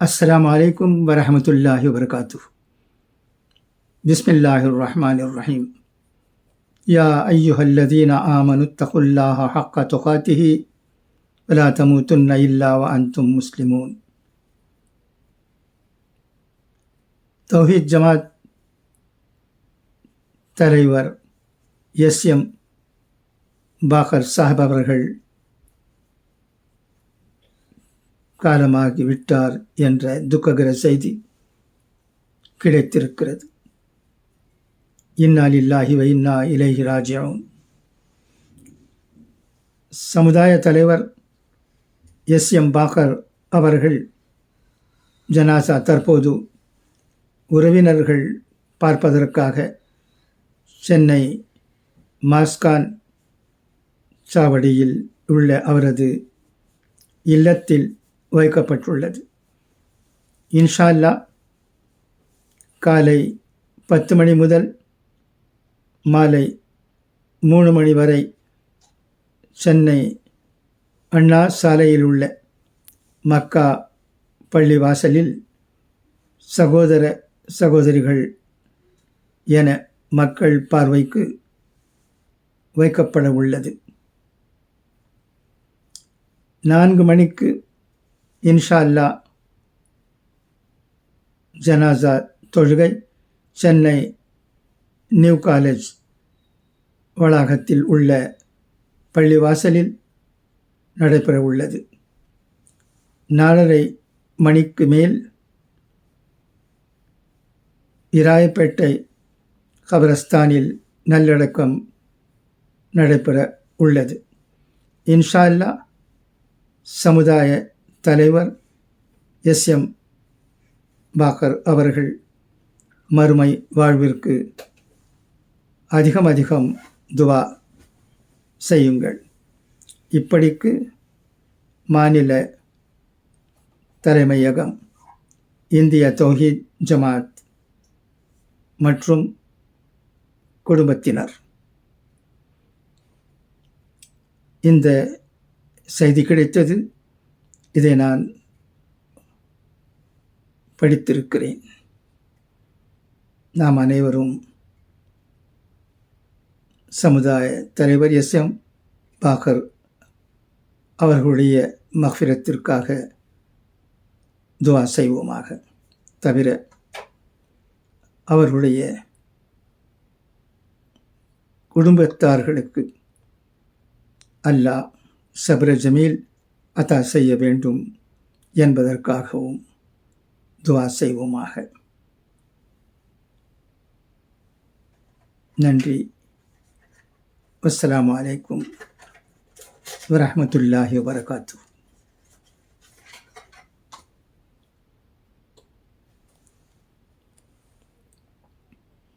அஸ்ஸலாமு அலைக்கும் வரஹமத்துல்லாஹி வபரகாத்துஹு. பிஸ்மில்லாஹிர் ரஹ்மானிர் ரஹீம். யா அய்யுஹல்லதீன ஆமனுத்தகுல்லாஹ ஹக்க துகாத்திஹி வலா தமூதுன்ன இல்லா வ அன்தும் முஸ்லிமூன். தௌஹீத் ஜமாத் தலைவர் எஸ்.எம். பாக்கர் சாஹிப் அவர்கள் காலமாகி விட்டார் என்ற துக்ககர செய்தி கிடைத்திருக்கிறது. இன்னா லில்லாஹி வ இன்னா இலைஹி ராஜிஊன். சமுதாய தலைவர் எஸ்.எம். பாக்கர் அவர்கள் ஜனாசா தற்போது உறவினர்கள் பார்ப்பதற்காக சென்னை மாஸ்கான் சாவடியில் உள்ள அவரது இல்லத்தில் வைக்கப்பட்டுள்ளது. இன்ஷா அல்லாஹ் காலை 10 மணி முதல் மாலை 3 மணி வரை சென்னை அண்ணா சாலையில் உள்ள மக்கா பள்ளிவாசலில் சகோதர சகோதரிகள் என மக்கள் பார்வைக்கு வைக்கப்பட உள்ளது. 4 மணிக்கு இன்ஷா அல்லாஹ் ஜனாசா தொழுகை சென்னை நியூ காலேஜ் வளாகத்தில் உள்ள பள்ளிவாசலில் நடைபெற உள்ளது. 4:30 மணிக்கு மேல் இராயப்பேட்டை கபரஸ்தானில் நல்லடக்கம் நடைபெற உள்ளது. இன்ஷா அல்லாஹ் சமுதாய தலைவர் எஸ்.எம். பாக்கர் அவர்கள் மறுமை வாழ்விற்கு அதிகம் துவா செய்யுங்கள். இப்படிக்கு மாநில தலைமையகம், இந்திய தௌஹீத் ஜமாத் மற்றும் குடும்பத்தினர். இந்த செய்தி கிடைத்தது. இதை நான் படித்திருக்கிறேன். நாம் அனைவரும் சமுதாய தலைவர் எஸ்.எம். பாக்கர் அவர்களுடைய மக்ஃபிரத்திற்காக துவா செய்வோமாக. தவிர அவர்களுடைய குடும்பத்தார்களுக்கு அல்லாஹ் சப்ர ஜமீல் அத்தா செய்ய வேண்டும் என்பதற்காகவும் துவா செய்வோமாக. நன்றி. அஸ்ஸலாமு அலைக்கும் வரஹ்மத்துல்லாஹி வபரகாத்துஹு.